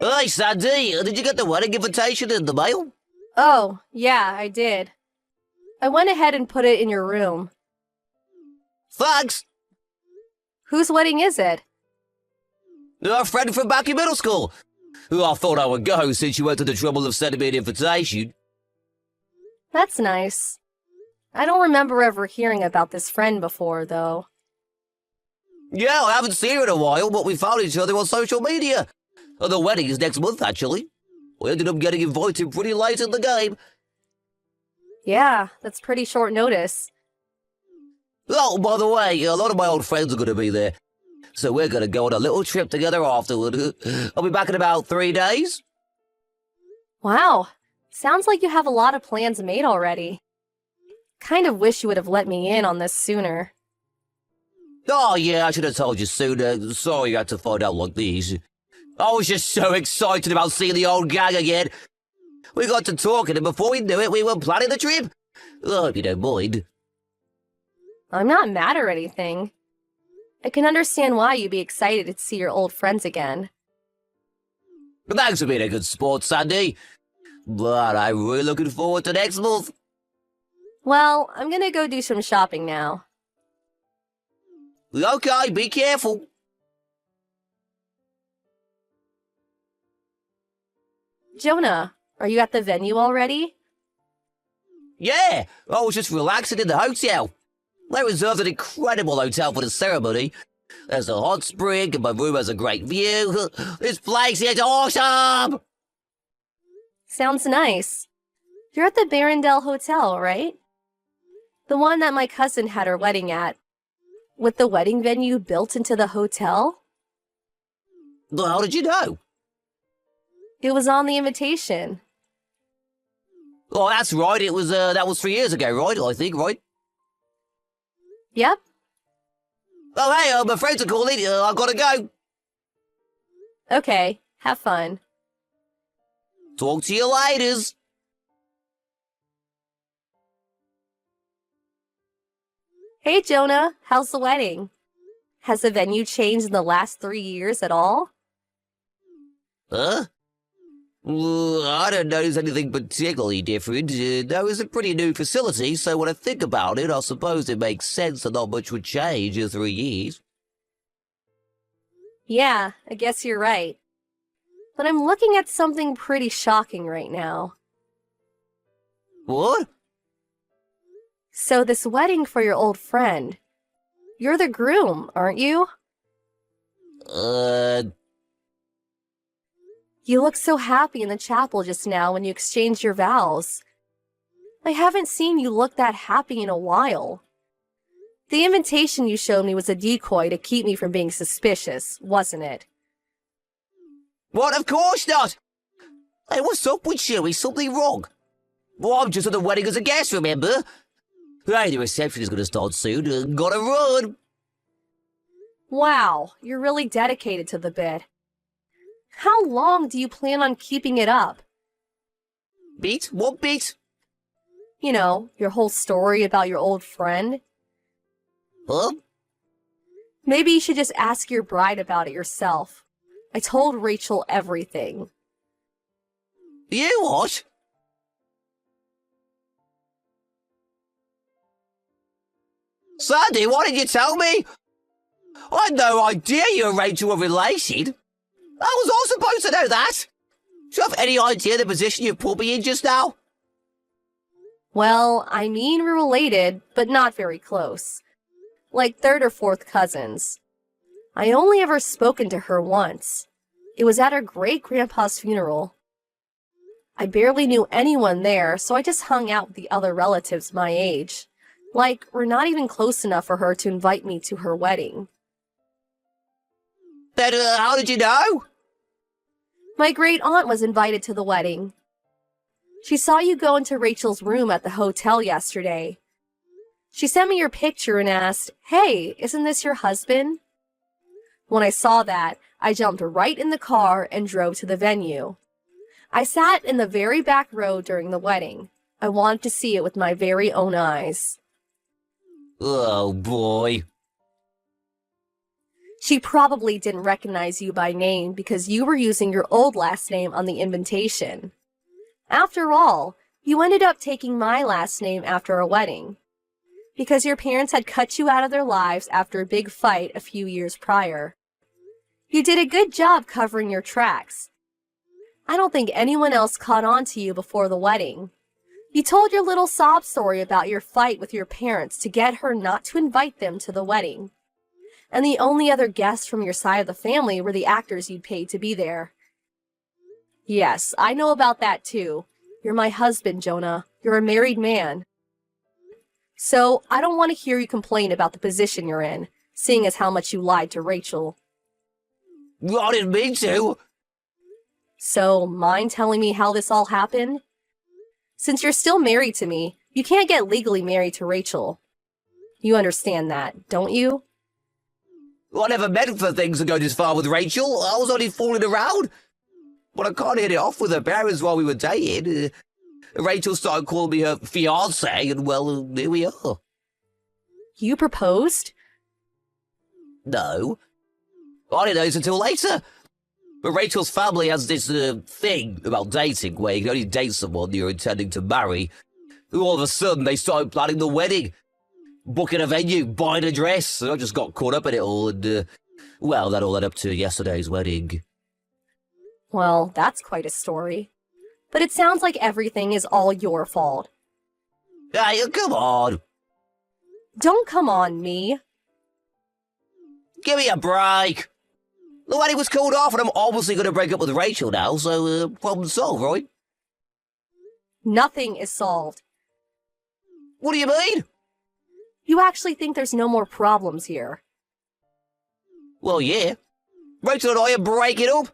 Hey, Sandy, did you get the wedding invitation in the mail? Oh, yeah, I did. I went ahead and put it in your room. Thanks. Whose wedding is it? Our friend from back in middle school. Who I thought I would go since you went to the trouble of sending me an invitation. That's nice. I don't remember ever hearing about this friend before, though. Yeah, I haven't seen her in a while, but we found each other on social media. The wedding is next month, actually. We ended up getting invited pretty late in the game. Yeah, that's pretty short notice. Oh, by the way, a lot of my old friends are going to be there. So we're going to go on a little trip together afterward. I'll be back in about 3 days. Wow, sounds like you have a lot of plans made already. Kind of wish you would have let me in on this sooner. Oh, yeah, I should have told you sooner. Sorry you had to find out like this. I was just so excited about seeing the old gang again. We got to talking, and before we knew it, we were planning the trip. I hope you don't mind. I'm not mad or anything. I can understand why you'd be excited to see your old friends again. But thanks for being a good sport, Sandy. But I'm really looking forward to next month. Well, I'm gonna go do some shopping now. Okay, be careful. Jonah, are you at the venue already? Yeah, I was just relaxing in the hotel. They reserved an incredible hotel for the ceremony. There's a hot spring, and my room has a great view. This place is awesome! Sounds nice. You're at the Barrendale Hotel, right? The one that my cousin had her wedding at. With the wedding venue built into the hotel? Well, how did you know? It was on the invitation. Oh, that's right. It was, that was 3 years ago, right? I think, right? Yep. Oh, hey, my friends are calling. I've got to go. Okay, have fun. Talk to you later. Hey, Jonah, how's the wedding? Has the venue changed in the last 3 years at all? Huh? I don't notice anything particularly different. That was a pretty new facility, so when I think about it, I suppose it makes sense that not much would change in 3 years. Yeah, I guess you're right. But I'm looking at something pretty shocking right now. What? So this wedding for your old friend, you're the groom, aren't you? You looked so happy in the chapel just now when you exchanged your vows. I haven't seen you look that happy in a while. The invitation you showed me was a decoy to keep me from being suspicious, wasn't it? What? Of course not! Hey, what's up with you? Is something wrong? Well, I'm just at the wedding as a guest, remember? Hey, the reception is going to start soon. Gotta run! Wow, you're really dedicated to the bit. How long do you plan on keeping it up? Bit? What bit? You know, your whole story about your old friend. Huh? Maybe you should just ask your bride about it yourself. I told Rachel everything. You what? Sandy, why didn't you tell me? I had no idea you and Rachel were related. How was I supposed to know that? Do you have any idea the position you put me in just now? Well, I mean we're related, but not very close. Like third or fourth cousins. I only ever spoken to her once. It was at her great-grandpa's funeral. I barely knew anyone there, so I just hung out with the other relatives my age. Like, we're not even close enough for her to invite me to her wedding. Then how did you know? My great-aunt was invited to the wedding. She saw you go into Rachel's room at the hotel yesterday. She sent me your picture and asked, "Hey, isn't this your husband?" When I saw that, I jumped right in the car and drove to the venue. I sat in the very back row during the wedding. I wanted to see it with my very own eyes. Oh, boy. She probably didn't recognize you by name because you were using your old last name on the invitation. After all, you ended up taking my last name after a wedding, because your parents had cut you out of their lives after a big fight a few years prior. You did a good job covering your tracks. I don't think anyone else caught on to you before the wedding. You told your little sob story about your fight with your parents to get her not to invite them to the wedding. And the only other guests from your side of the family were the actors you'd paid to be there. Yes, I know about that too. You're my husband, Jonah. You're a married man. So, I don't want to hear you complain about the position you're in, seeing as how much you lied to Rachel. I didn't mean to. So, mind telling me how this all happened? Since you're still married to me, you can't get legally married to Rachel. You understand that, don't you? I never meant for things to go this far with Rachel. I was only fooling around. But I can't hit it off with her parents while we were dating. Rachel started calling me her fiancé, and well, here we are. You proposed? No. I didn't know this until later. But Rachel's family has this thing about dating where you can only date someone you're intending to marry. All of a sudden, they started planning the wedding. Booking a venue, buying a dress. I just got caught up in it all, and, well, that all led up to yesterday's wedding. Well, that's quite a story. But it sounds like everything is all your fault. Hey, come on. Don't come on me. Give me a break. The wedding was called off, and I'm obviously going to break up with Rachel now, so problem solved, right? Nothing is solved. What do you mean? You actually think there's no more problems here? Well, yeah. Rachel and I are breaking up.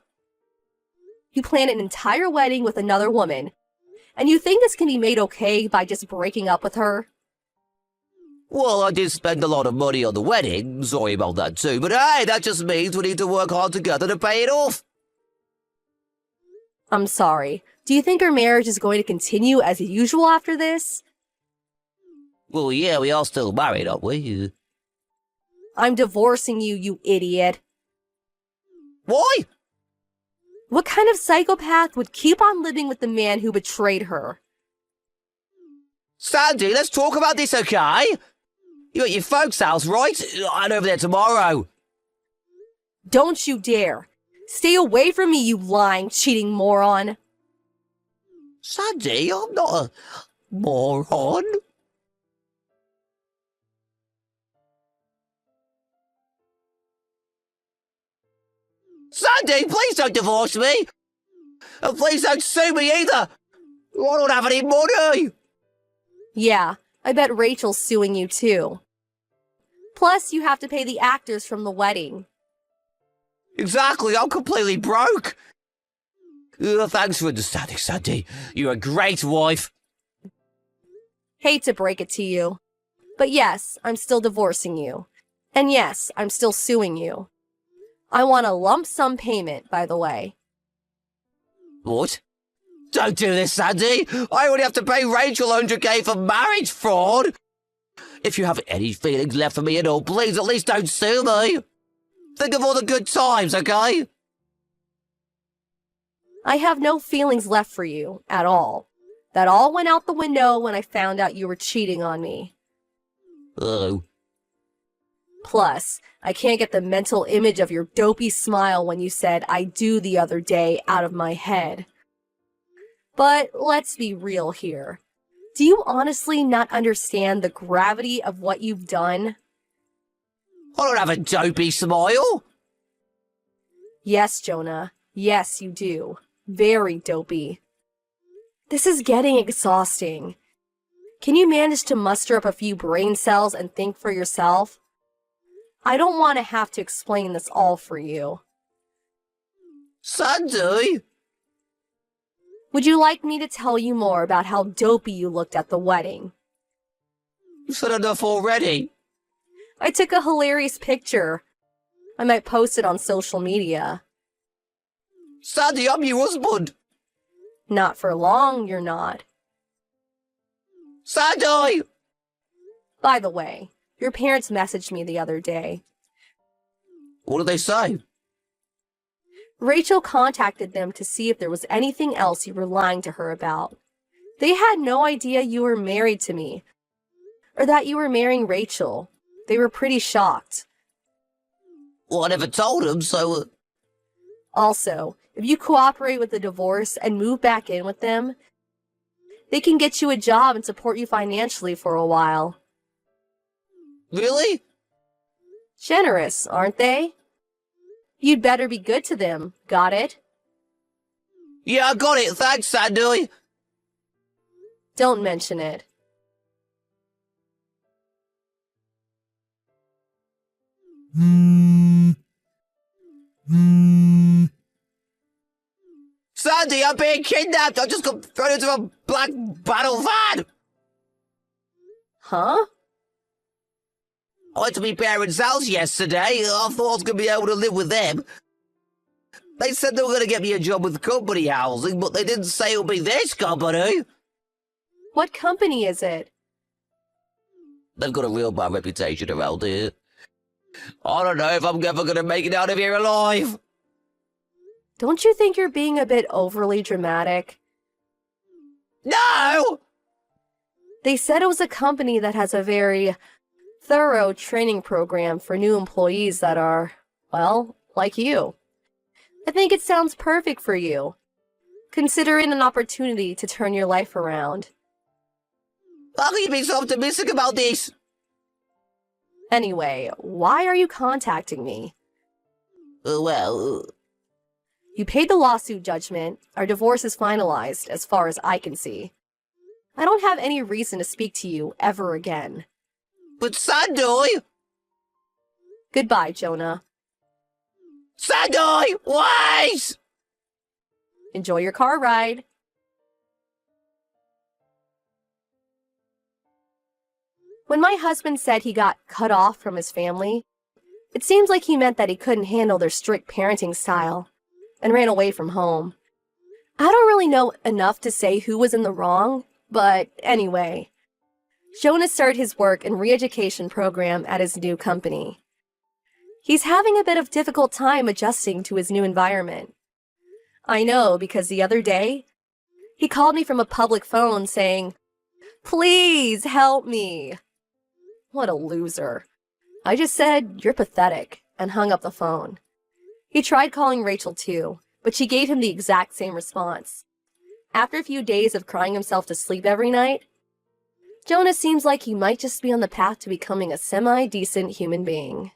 You plan an entire wedding with another woman, and you think this can be made okay by just breaking up with her? Well, I did spend a lot of money on the wedding, sorry about that too, but hey, that just means we need to work hard together to pay it off. I'm sorry. Do you think our marriage is going to continue as usual after this? Well, yeah, we are still married, aren't we? I'm divorcing you, you idiot. Why? What kind of psychopath would keep on living with the man who betrayed her? Sandy, let's talk about this, okay? You at your folks' house, right? I'm over there tomorrow. Don't you dare. Stay away from me, you lying, cheating moron. Sandy, I'm not a moron. Sandy, please don't divorce me. And please don't sue me either. I don't have any money. Yeah, I bet Rachel's suing you too. Plus, you have to pay the actors from the wedding. Exactly, I'm completely broke. Thanks for understanding, Sandy. You're a great wife. Hate to break it to you, but yes, I'm still divorcing you. And yes, I'm still suing you. I want a lump sum payment, by the way. What? Don't do this, Sandy. I already have to pay Rachel 100k for marriage fraud. If you have any feelings left for me at all, please at least don't sue me. Think of all the good times, okay? I have no feelings left for you, at all. That all went out the window when I found out you were cheating on me. Oh. Plus, I can't get the mental image of your dopey smile when you said "I do" the other day out of my head. But let's be real here. Do you honestly not understand the gravity of what you've done? I don't have a dopey smile. Yes, Jonah. Yes, you do. Very dopey. This is getting exhausting. Can you manage to muster up a few brain cells and think for yourself? I don't want to have to explain this all for you. Sandy? Would you like me to tell you more about how dopey you looked at the wedding? You've said enough already. I took a hilarious picture. I might post it on social media. Sandy, I'm your husband. Not for long, you're not. Sandy! By the way, your parents messaged me the other day. What did they say? Rachel contacted them to see if there was anything else you were lying to her about. They had no idea you were married to me, or that you were marrying Rachel. They were pretty shocked. Well, I never told them, so... Also, if you cooperate with the divorce and move back in with them, they can get you a job and support you financially for a while. Really? Generous, aren't they? You'd better be good to them, got it? Yeah, I got it. Thanks, Sandy. Don't mention it. Sandy, I'm being kidnapped. I just got thrown into a black battle van. Huh? I went to my parents' house yesterday. I thought I was going to be able to live with them. They said they were going to get me a job with company housing, but they didn't say it would be this company. What company is it? They've got a real bad reputation around here. I don't know if I'm ever going to make it out of here alive. Don't you think you're being a bit overly dramatic? No! They said it was a company that has a very thorough training program for new employees that are, well, like you. I think it sounds perfect for you. Consider it an opportunity to turn your life around. How can you be so optimistic about this? Anyway, why are you contacting me? You paid the lawsuit judgment. Our divorce is finalized, as far as I can see. I don't have any reason to speak to you ever again. But Sandy! Goodbye, Jonah. Sandy! Wait! Enjoy your car ride. When my husband said he got cut off from his family, it seems like he meant that he couldn't handle their strict parenting style and ran away from home. I don't really know enough to say who was in the wrong, but anyway, Jonah started his work and re-education program at his new company. He's having a bit of difficult time adjusting to his new environment. I know because the other day, he called me from a public phone saying, "Please help me." What a loser. I just said, "You're pathetic," and hung up the phone. He tried calling Rachel too, but she gave him the exact same response. After a few days of crying himself to sleep every night, Jonah seems like he might just be on the path to becoming a semi-decent human being.